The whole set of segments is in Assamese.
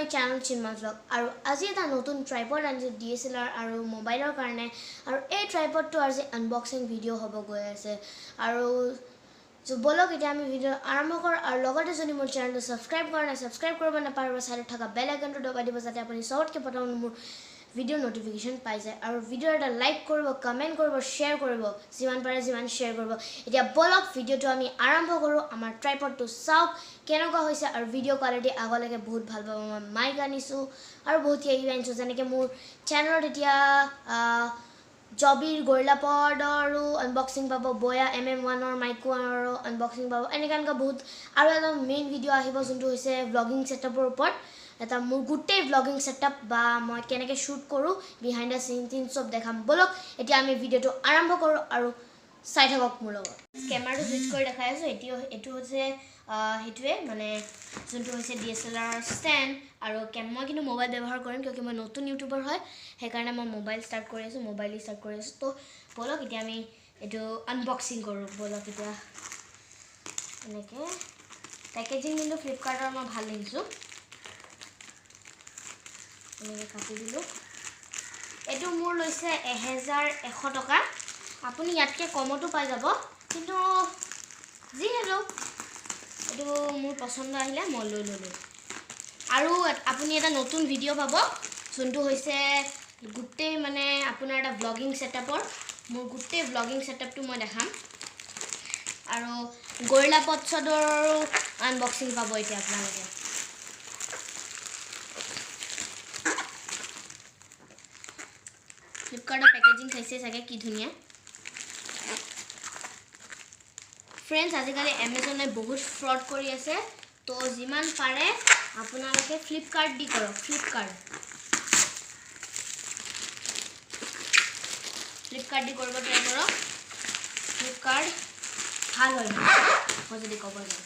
মাই চ্যানেল চিন্ময় ব্লগ আৰু আজি এটা নতুন ট্ৰাইপড আনিছো DSLR আৰু মোবাইলৰ কাৰণে আৰু এই ট্ৰাইপডটো আজি আনবক্সিং ভিডিও হ'ব গৈ আছে আৰু বলক এতিয়া আমি ভিডিও আৰম্ভ কৰ আৰু লগতে যদি মোৰ চ্যানেলটো সাবস্ক্ৰাইব কৰা নাই সাবস্ক্ৰাইব কৰিব নাপাৰিব সাইডত থকা বেল আইকনটো দবাই দিব যাতে আপুনি সবতকৈ প্ৰথম মোৰ ভিডিও নোটিফিকেশন পাই যায় আৰু ভিডিও এটা লাইক কৰিব কমেন্ট কৰিব শেয়াৰ কৰিব যিমান পাৰে যিমান শেয়াৰ কৰিব এতিয়া বলক ভিডিওটো আমি আৰম্ভ কৰো আমাৰ ট্ৰাইপডটো চাওক কেনেকুৱা হৈছে আৰু ভিডিও কোৱালিটি আগলৈকে বহুত ভাল পাব মই মাইক আনিছো আৰু বহুত কিবা আনিছো যেনেকৈ মোৰ চেনেলত এতিয়া জবিৰ গৰিলা পডৰো আনবক্সিং পাব বয়া MM1ৰ মাইকোৰ আনবক্সিং পাব এনেকা বহুত আৰু এটা মেইন ভিডিও আহিব যোনটো হৈছে ব্লগিং সেটআপৰ ওপৰত এটা মোৰ গুটেই ব্লগিং সেটআপ বা মই কেনেকৈ শুট কৰো বিহাইন্ড দা সিন সব দেখাম বলক এতিয়া আমি ভিডিওটো আৰম্ভ কৰো আৰু চাই থাকক মোৰ লগত ক্যামেৰাটো সুইচ কৰি দেখাই আছো এটো হৈছে হেতুৱে মানে যোনটো হৈছে DSLR ষ্টেণ্ড আৰু মই কিন্তু মোবাইল ব্যৱহাৰ কৰিম কিয়কি মই নতুন ইউটিউবাৰ হয় সেইকাৰণে মই মোবাইল ষ্টাৰ্ট কৰি আছো তো বলক এতিয়া আমি এটো আনবক্সিং কৰো বলক এতিয়া এনেকে পেকেজিং কিন্তু ফ্লিপকাৰ্টৰ মই ভাল লাগিছো এনেকে কাটি দিলো এটো মোৰ লৈছে 1100 টকা আপুনি ইয়াতকে কমতো পাই যাব কিন্তু যি হেলো এটো মোৰ পছন্দ আহিলে মই লৈ ললো আৰু আপুনি এটা নতুন ভিডিও পাব যোনটো হৈছে গুটেই মানে আপোনাৰ এটা ব্লগিং সেটআপৰ মোৰ গুটেই ব্লগিং সেটআপটো মই দেখাম আৰু গৰিলা পডছৰ আনবক্সিং পাব এতিয়া আপোনালোকে ফ্লিপকাৰ্টৰ পেকেজিং চাইছে চাগে কি ধুনিয়া फ्रेंड्स आजिकाली Amazon에 बहुत फ्रॉड কৰি আছে তো जिमान पारे আপোনালোকে फ्लिपकार्ट দি কৰক फ्लिपकार्ट দি কৰিব ট্ৰাই কৰক फ्लिपकार्ट ভাল হয় মই যদি ক'ব যাওঁ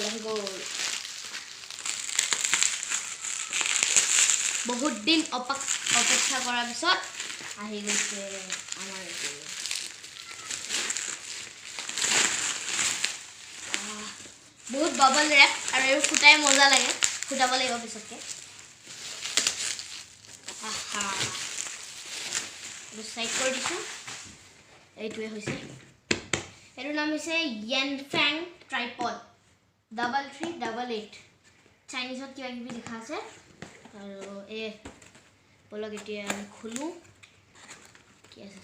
আহি গ'ল বহুত দিন অপেক্ষা কৰাৰ পিছত আহি গৈছে আমাৰ এইটো বহুত বাবল ৰেপ আৰু এই ফুটাই মজা লাগে ফুটাব লাগিব পিছতকে এইটো সাইড কৰি দিছো এইটোৱে হৈছে এৰ নাম হৈছে য়েনফ্যাং ট্ৰাইপড 3388 চাইনিজত কিবা কিবি লিখা আছে আৰু এ বলক এতিয়া আমি খুলো কি আছে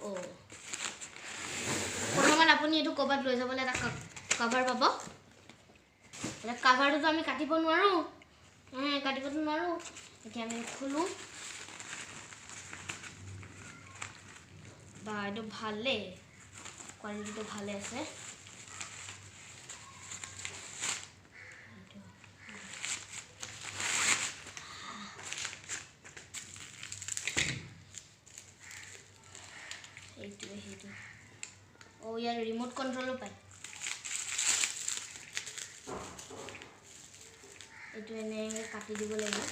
ও প্ৰথমত আপুনি এটো কভাৰ লৈ যাবলৈ এটা কভাৰ পাব এটা কভাৰটো আমি কাটিব নোৱাৰো এতিয়া আমি খুলো বা এটো ভালে কোৱালিটিটো ভালে আছে এইটো ও ইয়াৰ ৰিমোট কন্ট্ৰলো পায় এইটো এনে কাটি দিব লাগিব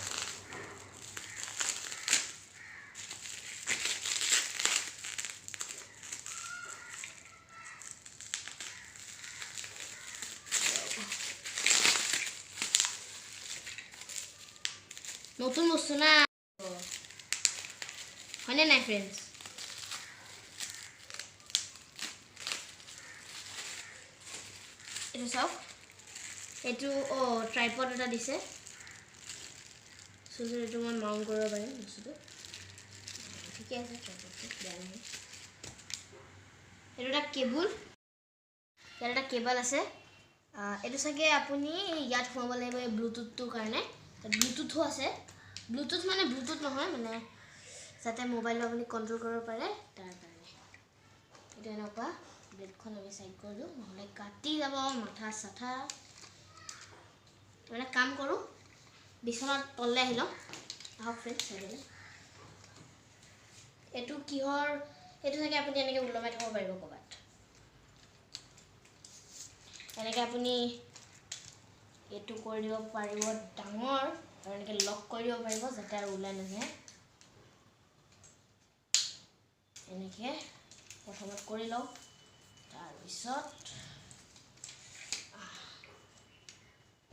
নতুন বস্তু না হয়নে নাই ফ্রেন্ডস এটো সব এটো ট্ৰাইপড এটা দিছে সো এটো মই মাউন্ট কৰিব পাৰিম বস্তুটো ঠিকে আছে ট্ৰাইপডটো বেয়া নহয় এটো এটা কেবল আছে এটো সাগে আপুনি ইয়াত সোমাব লাগিব ব্লুটুথটোৰ কাৰণে ব্লুটুথো আছে ব্লুটুথ মানে ব্লুটুথ নহয় মানে যাতে মোবাইলটো আপুনি কন্ট্ৰল কৰিব পাৰে তাৰ কাৰণে এটা এনেকুৱা ব্লেডখন আমি সাইড কৰি দিও নহলে কাটি যাব মাথা সাথা মানে কাম কৰো বিছনাত তললে আহিলো আহক ফ্ৰেন্ডছ চাইলে এটো কিহৰ এটো থাকে আপুনি এনেকে উলমাই থব পাৰিব কবাত এনেকে আপুনি এটো কৰি দিব পাৰিব ডাঙৰ আৰু এনেকৈ লক কৰি দিব পাৰিব যাতে আৰু ওলাই নাযায় এনেকৈ প্ৰথমত কৰি লওঁ তাৰপিছত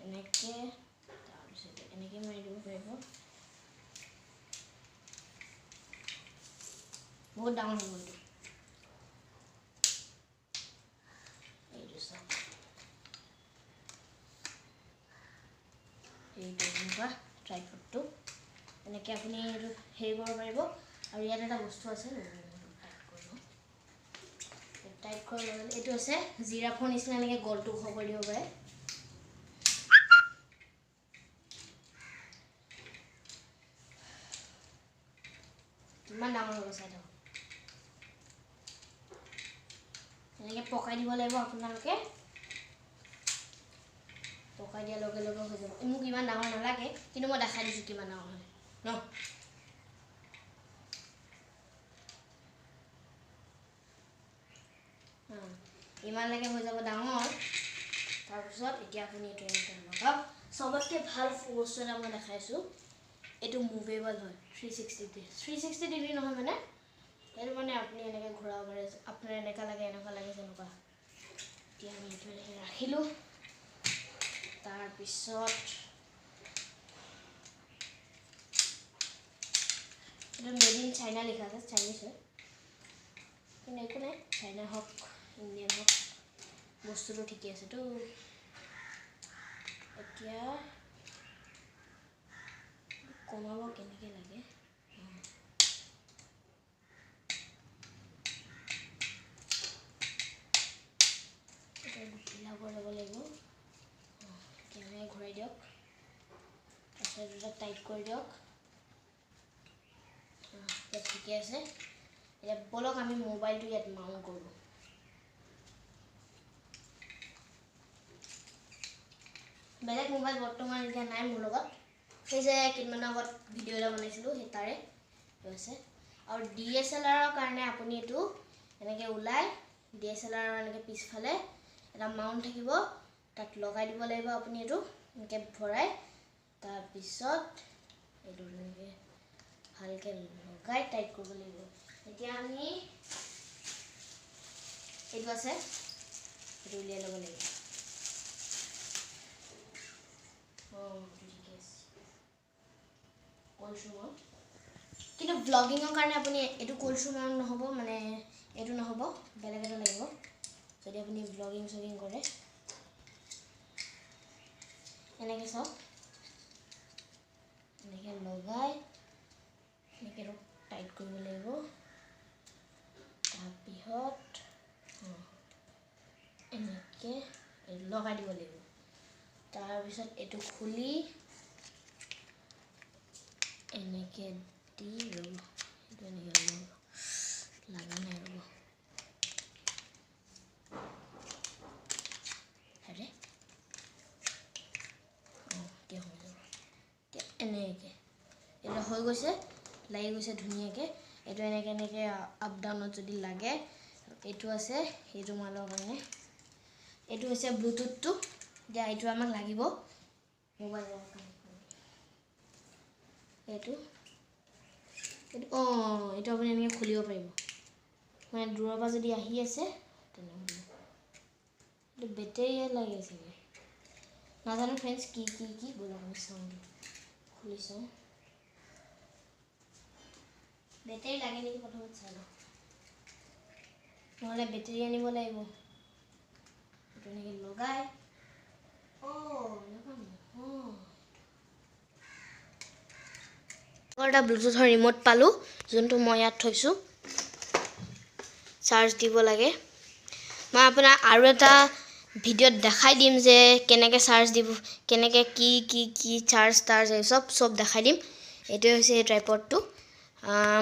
এনেকৈ তাৰপিছত এনেকৈ মাৰি দিব পাৰিব বহুত ডাঙৰ হ'ব এইটো চাওক এইটো এনেকুৱা ট্ৰাইপডটো এনেকৈ আপুনি এইটো হেৰি কৰিব পাৰিব আৰু ইয়াত এটা বস্তু আছে টাইট কৰি ল'লে এইটো আছে জিৰাফৰ নিচিনা এনেকৈ গলটো ওখ কৰি দিব পাৰে কিমান ডাঙৰ হ'ব চাই থাকক এনেকৈ পকাই দিব লাগিব আপোনালোকে পকাই দিয়াৰ লগে লগে হৈ যাব মোক ইমান ডাঙৰ নালাগে কিন্তু মই দেখাই দিছোঁ কিমান ডাঙৰ হয় ন ইমানলৈকে হৈ যাব ডাঙৰ তাৰপিছত এতিয়া আপুনি এইটো এনেকৈ লগাওক চবতকৈ ভাল বস্তু এটা মই দেখাইছোঁ এইটো মুভেবল হয় 360 ডিগ্ৰী নহয় মানে এইটো মানে আপুনি এনেকৈ ঘূৰাব পাৰে আপোনাৰ এনেকুৱা লাগে যেনেকুৱা এতিয়া আমি এইটো এনেকৈ ৰাখিলোঁ তাৰপিছত এইটো মেড ইন চাইনা লিখা আছে চাইনিজ হয় কিন্তু একো নাই চাইনা হওক ইণ্ডিয়ান হওক বস্তুটো ঠিকেই আছেতো এতিয়া কমাব কেনেকৈ লাগে ঢিলা কৰি ল'ব লাগিব কেনেকৈ ঘূৰাই দিয়ক তাৰপিছত দুটা টাইট কৰি দিয়ক ঠিকে আছে এতিয়া বলক আমি মোবাইলটো ইয়াত মাউণ্ট কৰোঁ বেলেগ মোবাইল বৰ্তমান এতিয়া নাই মোৰ লগত সেই যে কেইদিনমানৰ আগত ভিডিঅ' এটা বনাইছিলোঁ সেই তাৰে আছে আৰু DSLR কাৰণে আপুনি এইটো এনেকৈ ওলাই DSLR এনেকৈ পিছফালে এটা মাউণ্ট থাকিব তাত লগাই দিব লাগিব আপুনি এইটো এনেকৈ ভৰাই তাৰপিছত এইটো এনেকৈ ভালকৈ লগাই টাইট কৰিব লাগিব এতিয়া আমি এইটো আছে এইটো উলিয়াই ল'ব লাগিব ঠিকে আছে কৈছোঁ মই কিন্তু ব্লগিঙৰ কাৰণে আপুনি এইটো কৈছোঁ মই নহ'ব মানে এইটো নহ'ব বেলেগ এটা লাগিব যদি আপুনি ব্লগিং কৰে এনেকৈ চাওক এনেকৈ লগাই এনেকৈ টাইট কৰিব লাগিব তাৰপিছত এনেকৈ লগাই দিব লাগিব তাৰপিছত এইটো খুলি এনেকৈ দি ৰ'ব এইটো এনেকৈ লগা নাই ৰ'ব হেৰে এতিয়া হৈ যাব এতিয়া এনেকৈ এইটো হৈ গৈছে লাগি গৈছে ধুনীয়াকৈ এইটো এনেকৈ আপ ডাউনত যদি লাগে এইটো আছে সেইটো মালৰ কাৰণে এইটো হৈছে ব্লুটুথটো এতিয়া এইটো আমাক লাগিব মোবাইলৰ এইটো এইটো আপুনি এনেকৈ খুলিব পাৰিব মানে দূৰৰ পৰা যদি আহি আছে তেনেহ'লে এইটো বেটেৰীয়ে লাগি আছেগৈ নাজানো ফ্ৰেণ্ডছ কি ব'লক আমি চাওঁ খুলি চাওঁ বেটেৰী লাগে নেকি প্ৰথমত চাই লওঁ নহ'লে বেটেৰী আনিব লাগিব এইটো এনেকৈ লগাই এটা ব্লুটুথৰ ৰিম'ট পালোঁ যোনটো মই ইয়াত থৈছোঁ চাৰ্জ দিব লাগে মই আপোনাক আৰু এটা ভিডিঅ'ত দেখাই দিম যে কেনেকৈ চাৰ্জ দিব কেনেকৈ কি চাৰ্জ চব দেখাই দিম এইটোৱে হৈছে এই ট্ৰাইপডটো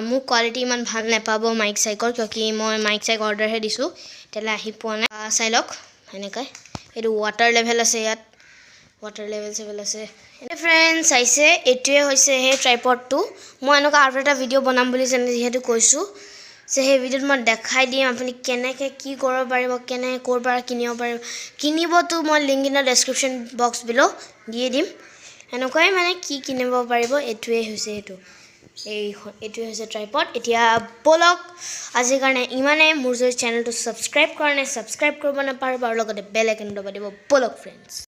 মোৰ কোৱালিটি ইমান ভাল নাপাব মাইক চাইকৰ কিয় মই মাইক চাইক অৰ্ডাৰহে দিছোঁ তেতিয়ালৈ আহি পোৱা নাই চাই লওক এনেকৈ এইটো ৱাটাৰ লেভেল আছে ইয়াত ৱাটাৰ লেভেল আছে ফ্ৰেণ্ডছ চাইছে এইটোৱে হৈছে সেই ট্ৰাইপডটো মই এনেকুৱা আৰু এটা ভিডিঅ' বনাম বুলি যিহেতু কৈছোঁ যে সেই ভিডিঅ'ত মই দেখাই দিম আপুনি কেনেকৈ কি কৰিব পাৰিব কেনেকৈ ক'ৰ পৰা কিনিব পাৰিব কিনিবতো মই link in the description box below' দিয়ে দিম এনেকুৱাই মানে কি কিনিব পাৰিব এইটোৱে হৈছে এইটো এইটোৱে হৈছে ট্ৰাইপড এতিয়া বলক আজিৰ কাৰণে ইমানেই মোৰ যদি চেনেলটো ছাবস্ক্ৰাইব কৰা নাই ছাবস্ক্ৰাইব কৰিব নাপাহৰিব আৰু লগতে বেল আইকন দবাই দিব বলক ফ্ৰেণ্ডছ